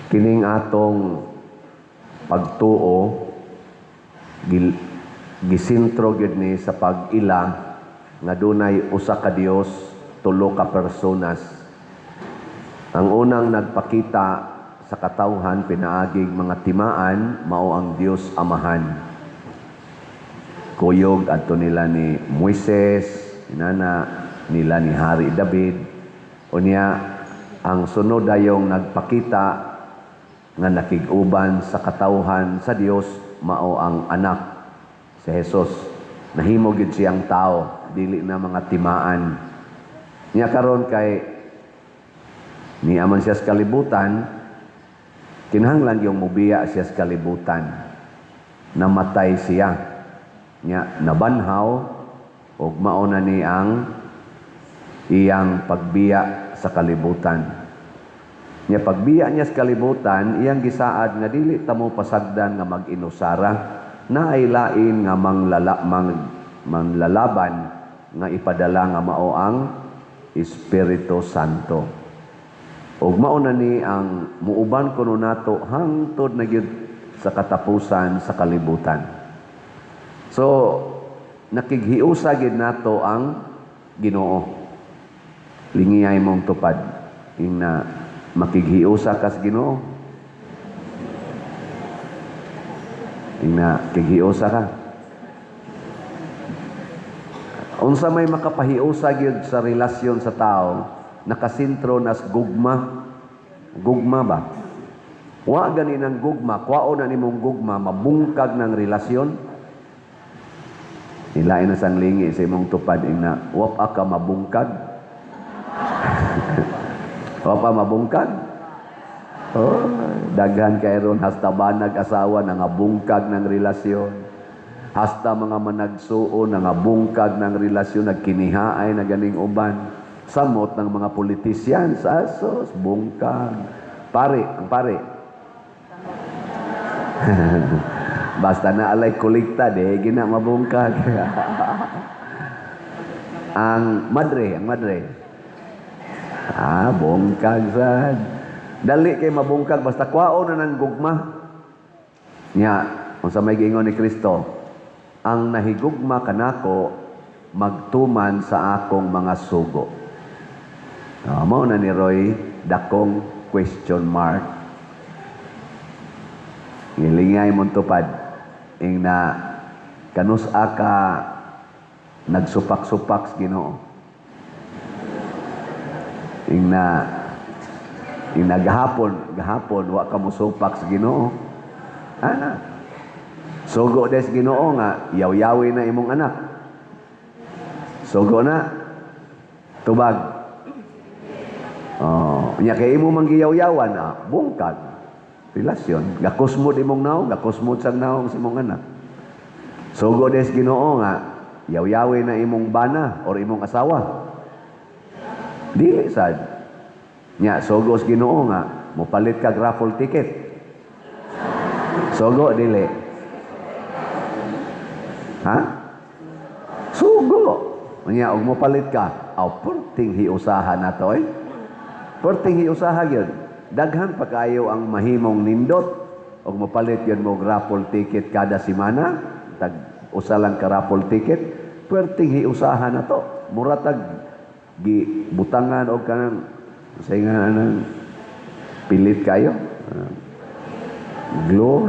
Kining atong pagtuo gisintro gyud ni sa pag-ila nga dunay usa ka Dios, tulo ka personas. Ang unang nagpakita sa katawhan pinaaging mga timaan mao ang Dios Amahan. Kuyog adto nila ni Moises, inana nila ni Hari David. Unya ang sunod dayong nagpakita nga nakig-uban sa katawhan sa Dios mao ang anak si Jesus. Nahimo gid siyang tao, dili na mga timaan. Nya karon kay niaman siya sa kalibutan, kinahanglan yung mubiya siya sa kalibutan. Namatay siya. Nya nabanhaw ug mao na ni ang iyang pagbiya sa kalibutan. Nya pagbiya niya sa kalibutan, iyang gisaad nga dili ta mo pasagdan nga mag-inusara, na ay lain nga manglalaban nga ipadala nga mao ang Espiritu Santo. Ug mao na ni ang muuban kuno nato hangtod na gyud sa katapusan sa kalibutan. So nakighiusa gid nato ang Ginoo. Lingiyay mong tupad ina makighiusa ka sa Ginoo. Ina kighiusa ka. Unsa may makapahiusa gyud sa relasyon sa tao, nakasentro nas gugma. Gugma ba? Wa gani ng gugma, kwaon na nimong gugma mabungkag ng relasyon. Ilain na sang lingi sa imong tupad ina, wa pa ka mabungkag. Wa pa mabungkag. Oh, daghan kay ron hasta banag asawa nangabungkag ng relasyon. Hasta mga managsuon nangabungkag ng relasyon, nagkinihaay na ganing uban. Samot ng mga politisyan sa asos, bungkag. Ang pare. Basta na alay kolekta, gina mabungkag. ang madre. Bungkag sad. Dali kay mabungkag basta kwaon na ng gugma. Nya, unsa may giingon ni Kristo, ang nahigugma kanako magtuman sa akong mga sugo. Mao na ni Roy dakong question mark. Ngilingay mong tupad ing na kanus-a ka nagsupak-supak sa Ginoo. Ing gahapon wa ka mosupak sa Ginoo. Ana. Sugo des Ginoo nga yaw-yawi na imong anak. Sugo na. Tubag. Nya kay imo manggiyaw-yawan bungkag. Relasyon. Gakusmod imong naong, gakusmod sang naong sa imong anak. Sugo des Ginoo nga yaw-yawi na imong bana or imong asawa. Dili sad. Nya sugo sa Ginoo nga mopalit kag raffle ticket. Sugo dili. Ha? Sugo. Nya og mopalit ka, perting hiusahan nato Perting hiusaha gyud. Daghan pa kayo ang mahimong nindot og mopalit yun mo raffle ticket kada semana, tag usa lang ka raffle ticket, perting hiusahan na to. Muratag gibutangan og kanang saingan anang pilit kayo. Glow.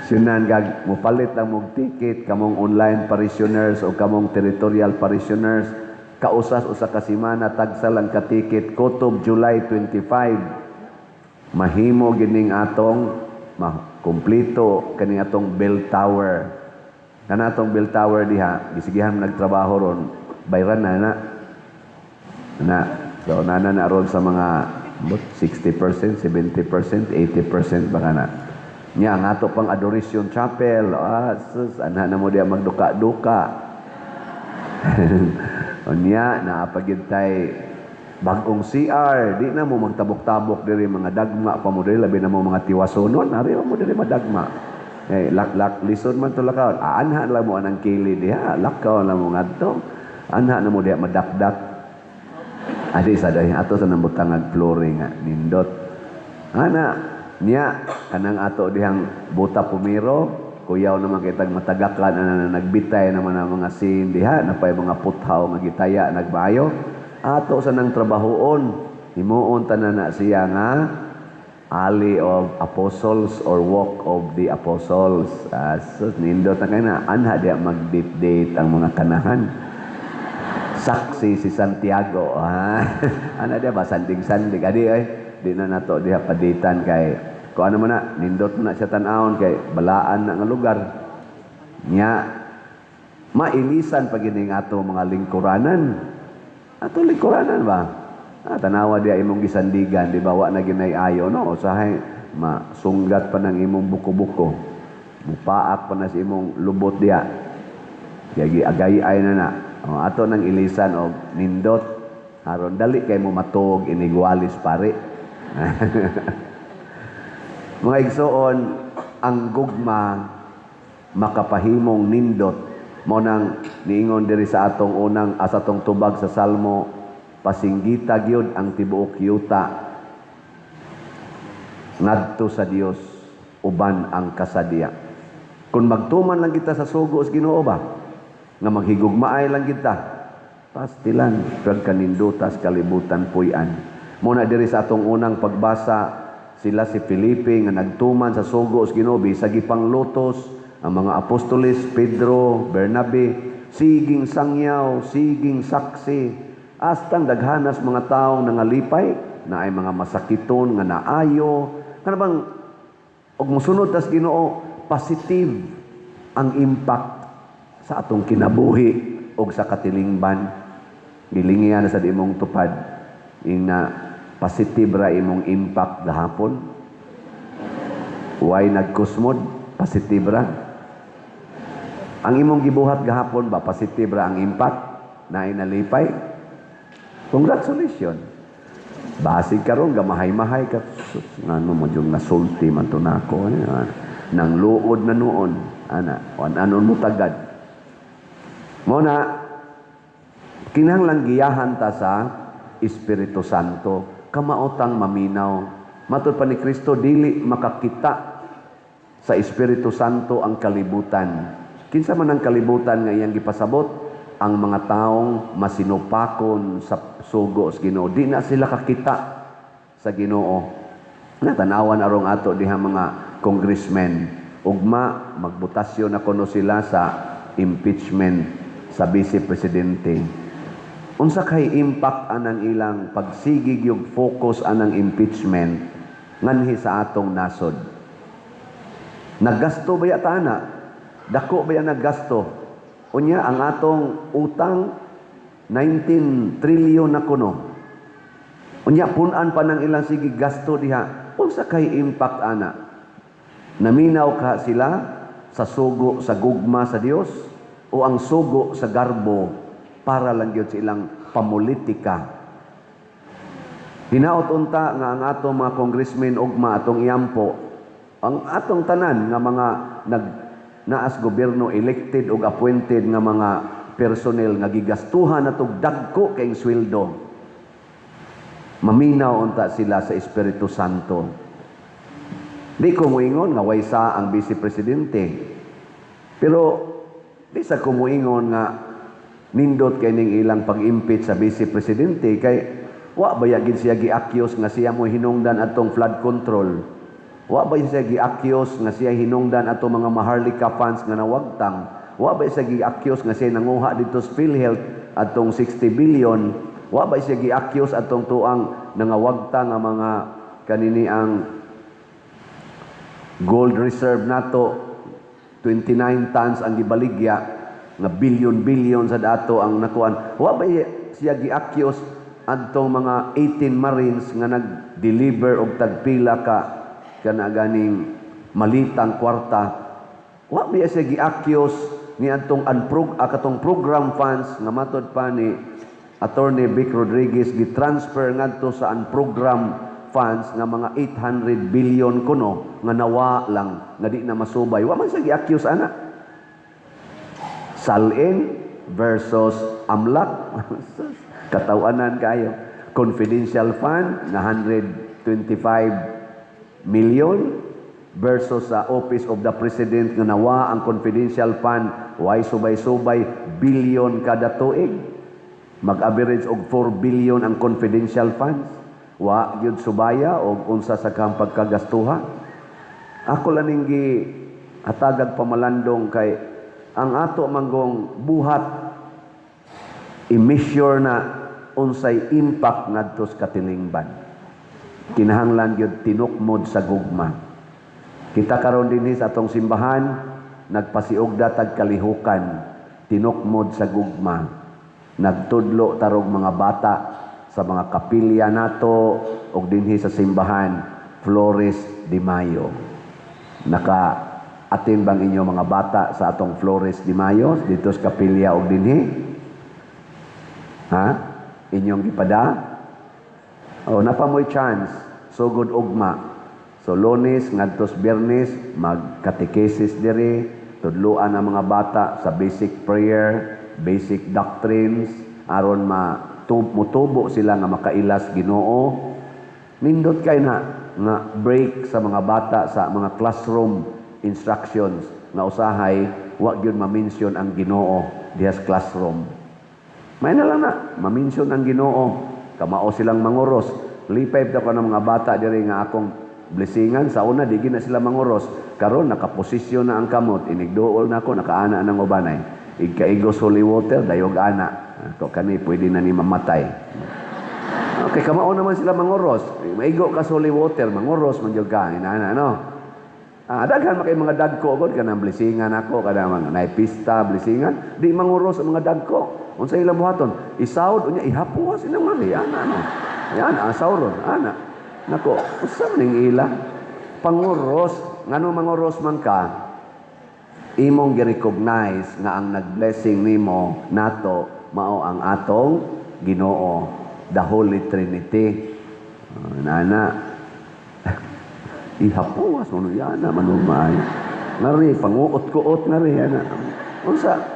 Sinan gag mopalit lang mog ticket kamong online parishioners o kamong territorial parishioners. Kausas usa ka semana tagsa lang ka ticket kutob July 25. Mahimo gining atong kompleto kaning atong bell tower. Kanatong bell tower diha gisigihan nagtrabaho ron bayran na. So nana na ron sa mga 60%, 70%, 80% baka na. Nya ang ato pang adoration chapel, sus anha na mo diya magduka-duka. Unya naapagid tay bagong CR, di na mo magtabok-tabok diri mga dagma pa mo diri labi na mo mga tiwasonon, ari mo diri madagma. Lak lisod man to lakaw. Anha lang mo anang kili diha, lakaw lang mo ngadto. Anha na mo diha madakdak. Adi sa dahi ato sa nambutangag flooring nga nindot. Ana niya kanang ato dihang buta pumiro, kuyaw naman kitag matagakan ana nagbitay naman ang mga scene diha napay mga puthaw nga gitaya nagbayo. Ato sa nang trabahoon himuon tanan na siya nga alley of apostles or walk of the apostles. So nindot na kay na anha diha mag-date ang mga kanahan. Saksi si Santiago. Ana dia ba sanding-sanding. Adi ay di na nato diha paditan kay kung ano man na nindot mo na siya tan-awon kay balaan na nga lugar. Nya mailisan pag ining ato mga lingkuranan. Ato lingkuranan ba? Tanawa dia imong gisandigan, di ba wa na ginay ayo no usahay masunggat pa ng imong buko-buko. Mupaak pa na si imong lubot dia. Yagi agay-ay na. Ato nang ilisan og nindot aron dali kay mo matuog inigwalis pare. Mga igsoon, ang gugma makapahimong nindot mo nang niingon diri sa atong unang asatong tubag sa Salmo, pasinggita gyud ang tibuok yuta ngadto sa Dios uban ang kasadya. Kung magtuman lang kita sa sugo sa Ginoo ba nga maghigugmaay lang kita pastilan pagkanindutas kalibutan puy-an. Muna diri sa atong unang pagbasa sila si Felipe nga nagtuman sa sugo sa Ginoo bisag ipang lutos ang mga apostoles Pedro, Bernabe, siging sangyaw, siging saksi, astang daghanas mga tawo nangalipay na ay mga masakiton nga naayo. Kana bang og mosunod tas Ginoo, positive ang impact sa atong kinabuhi o sa katilingban. Gilingihan na sa imong tupad ina positive ra imong impact gahapon. Why nagkusmod? Positive ra. Ang imong gibuhat gahapon ba positive ra ang impact na inalipay? Congratulations. Basig karon gamahay-mahay ka ngano mo jung nasulti man to nako nang luod na noon ana anon mo tagad. Muna, kinahanglan giyahan ta sa Espiritu Santo, kamaotang maminaw. Matod pa ni Kristo, dili makakita sa Espiritu Santo ang kalibutan. Kinsa man ang kalibutan nga iyang gipasabot, ang mga taong masinupakon sa sugo sa Ginoo. Di na sila kakita sa Ginoo. Natanawan arong ato diha mga congressmen. Ugma, magbutasyon na kuno sila sa impeachment sa Vice Presidente. Unsa kay impact anang ilang pagsigig yung focus anang impeachment nganhi sa atong nasod. Naggasto ba yata na? Dako ba yan naggasto? Unya ang atong utang 19 trillion na kuno. Unya punan pa ng ilang sigig gasto diha. Unsa kay impact ana? Naminaw ka sila sa sugo sa gugma sa Dios? O ang sugo sa garbo para lang yun sa ilang pamulitika. Hinaot unta nga ang atong mga congressmen ugma atong iyampo, ang atong tanan nga mga naas gobyerno elected o appointed nga mga personnel nga gigastuhan natong dagko kay sweldo. Maminaw unta sila sa Espiritu Santo. Di ko moingon nga waysa ang Vice Presidente. Pero di sa kumuingon nga nindot kay ning ilang pag-impeach sa Vice Presidente kay wa ba gid siya gi-accuse nga siya mo hinungdan atong flood control. Wa ba siya gi-accuse nga siya hinungdan atong mga Maharlika funds nga nawagtang. Wa ba siya gi-accuse nga siya nanguha dito sa PhilHealth atong 60 billion. Wa ba siya gi-accuse atong tuang nangawagtang nga mga kanini ang gold reserve nato 29 tons ang gibaligya nga bilyon-bilyon sa dato ang nakuan. Wa ba siya gi-accuse adtong mga 18 Marines nga nag-deliver og tagpila ka kana ganing malitang kwarta. Wa ba siya gi-accuse ni adtong katong program funds nga matod pa ni Attorney Vic Rodriguez gi-transfer ngadto sa unprogram funds nga mga 800 billion kuno nga nawa lang nga di na masubay. Wa man siya gi-accuse ana. Salin versus Amlak. Katawanan kayo. confidential fund na 125 million versus sa Office of the President nga nawa ang confidential fund way subay-subay billion kada tuig. Mag-average og 4 billion ang confidential funds. Wa gyud subaya og unsa sa kang pagkagastuha. Ako laning gi hatagag pamalandong kay ang ato manggong buhat i-measure na unsay impact ngadto sa katilingban. Kinahanglan gyud tinukmod sa gugma. Kita karon dinhi sa atong simbahan nagpasiugda tag kalihukan, tinukmod sa gugma. Nagtudlo tarog mga bata sa mga kapilya nato og dinhi sa simbahan Flores de Mayo. Naka-attend bang inyo mga bata sa atong Flores de Mayo dito sa kapilya og dinhi? Ha? Inyong gipada? O napamoy chance sugod ugma. So Lunes ngadtos Biyernes magkatekesis diri, tudloan ang mga bata sa basic prayer, basic doctrines aron mutubo sila nga makailas Ginoo. Nindot kay na nga break sa mga bata sa mga classroom instructions nga usahay wa gyud ma-mention ang Ginoo diha sa classroom. May na lang na ma-mention ang Ginoo, kamao silang manguros. Lipay ta ko ng mga bata diri nga akong blessingan sa una di na sila manguros, karon nakaposisyon na ang kamot, inigduol na ako, nakaana ng ubanay. Igkaigos holy water, dayog ana. Ako kani pwede na ni mamatay. Okay, kamao naman sila manguros. Maigo ka sa holy water, manguros man jud ka, inana no. Daghan makay mga dagko gud kanang blessingan ako, kanang mga naipista blessingan, di manguros ang mga dagko. Unsa ilang buhaton? Isawd unya ihapuwas ilang mali ana no. Yan asawron ana. Nako, usa ning ila panguros, ngano manguros man ka, imong gi-recognize nga ang nag-blessing nimo nato mao ang atong Ginoo, the Holy Trinity. Nana, ihapuwas mo yana manumay. Ngari panguot-kuot ngari ana.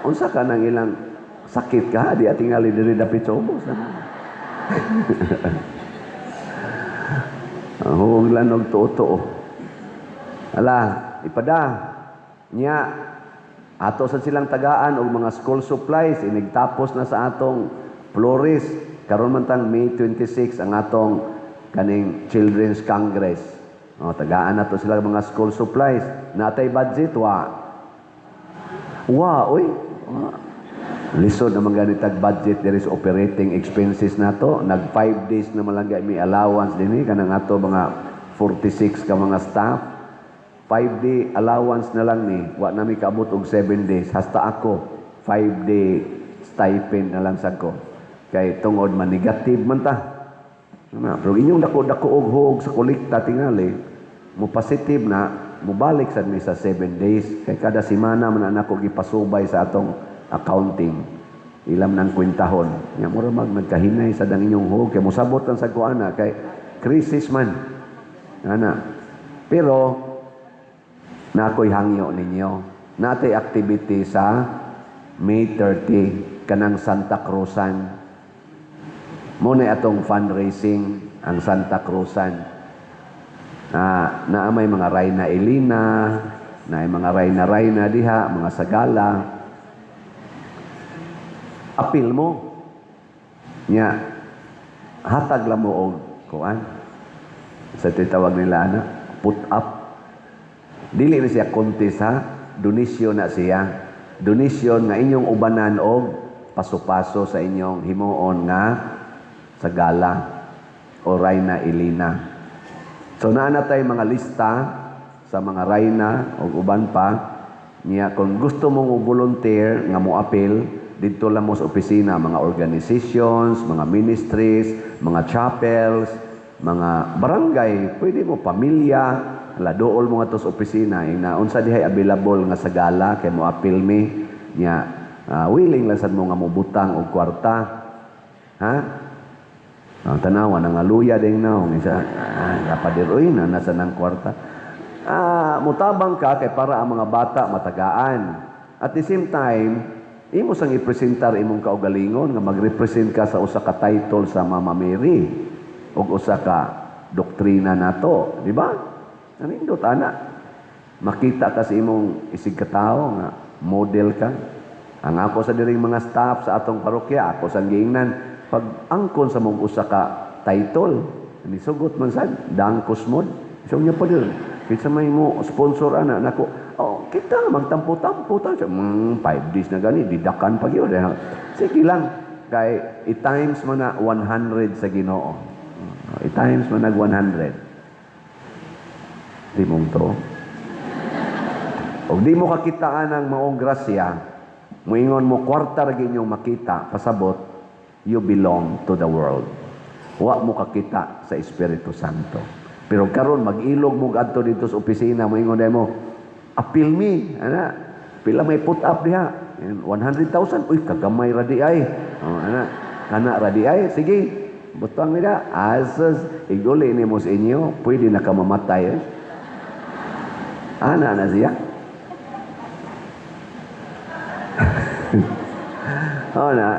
Unsa ka nang ilang sakit ka di atingali diri dapit sa ubos. Huwag lang og tuo-tuo. Ala, ipada niya ato sa silang tagaan og mga school supplies inigtapos na sa atong Flores. Karon man tang May 26 ang atong kaning Children's Congress. Tagaan nato sila mga school supplies. Natay budget oy. Lisod na mga ganitag budget there is operating expenses nato. Nag 5 days na malagay may allowance dinhi kanang ato mga 46 ka mga staff. 5-day allowance na lang ni. Wa na mi kaabot og 7 days. Hasta ako 5-day stipend na lang sad ko. Kay tungod man negative man ta. Pero inyong dako-dako og hug sa kolekta tingali mo positive na mubalik sad mi sa 7 days. Kay kada semana man ana ko gipasubay sa atong accounting. Ilam nang kwentahon. Nya mura nagkahinay sa dang inyong hug kay mosabot ang sa kuana kay crisis man. Ana. Pero nakoy hangyo ninyo. Natay activity sa May 30 kanang Santa Cruzan. Muna atong fundraising ang Santa Cruzan. Na may mga Rayna Elena, na mga Rayna diha, mga sagala. Apil mo. Nya hatag lang mo og kuan. Sa titawag nila put up. Dili na siya contest ha, donation na siya. Donation nga inyong ubanan og paso-paso sa inyong himuon nga sa gala o Rayna Elena. So naanatay mga lista sa mga Rayna o uban pa niya kung gusto mong volunteer nga mo apil dito lang mo sa opisina, mga organizations, mga ministries, mga chapels, mga barangay, pwede mo pamilya, dool mo nga to sa opisina ina unsa dihay available nga sa gala kay mo apil mi nya willing lang sad mo nga mobutang og kwarta ha tanawa nang aluya ding naong isa kapadiroy na nasa nang kwarta mutabang ka kay para ang mga bata matagaan at the same time imo sang ipresentar imong kaugalingon nga magrepresent ka sa usa ka title sa Mama Mary ug usa ka doktrina nato, di ba? Nanindot ana. Makita ka sa imong isig katawo nga model ka. Ang ako sa diring mga staff sa atong parokya, ako sa giingnan pag angkon sa mong usa ka title, ni sugot man sad dangkos mod. So nya pa dir. Kitsa may mo sponsor ana nako. Oh, kita magtampo-tampo ta. 5 days na gani didakan pa gyud. Sige lang kay i-times mo na 100 sa Ginoo. I-times mo nag 100. Di mong to. O di mo kakitaan ng maong grasya, muingon mo kwarta ra ginyong makita, pasabot, you belong to the world. Wa mo kakita sa Espiritu Santo. Pero karon mag-ilog mo adto dito sa opisina, moingon mo, appeal me, ana, pila may put up diha. 100,000, uy, kagamay ra di ay. Oh, ana, kana ra di ay. Sige, butang nila, asas, iguli ni mo sa inyo, pwede na ka mamatay. Ana na siya. Oh na,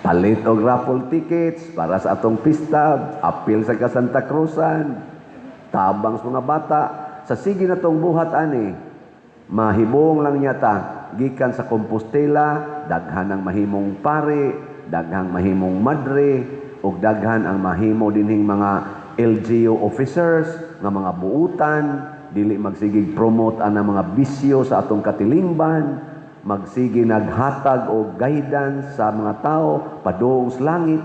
palit og raffle tickets para sa atong pista, apil sa Santa Cruzan, tabang sa mga bata, sa sige na tong buhat ani, mahibong lang niya ta, gikan sa Compostela, daghan ang mahimong pare, daghang mahimong madre, ug daghan ang mahimo dinhing mga LGU officers, nga mga buutan, dili magsigig promote ang mga bisyo sa atong katilingban, magsige naghatag o guidance sa mga tao padung sa langit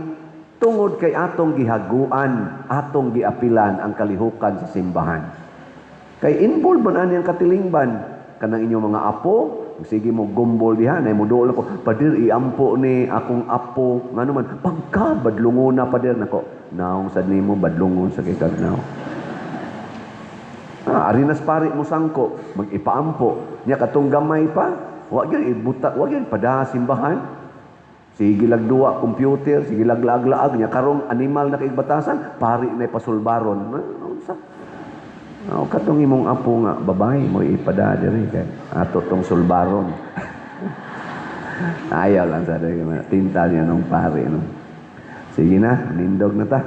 tungod kay atong gihaguan, atong giapilan ang kalihukan sa simbahan. Kay involved man ani ang katilingban kanang inyong mga apo, sige mo gumbol diha nay mo duol ko padir iampo ni akong apo ngano man pagka badlungon na padir nako naong sad nimo badlungon sa kay kagnaw. Arinas pari mo sangko mag-ipaampo nya katong gamay pa. Wag yun ibuta, wag yun pada simbahan. Sige lagduwa computer, sige laglaag nya karong animal na kaigbatasan, pari na pasulbaron. Unsa? Katong imong apo nga babae mo ipada diri kay ato tong sulbaron. Ayaw lang sa tinta niya nung pari no. Sige na, nindog na ta.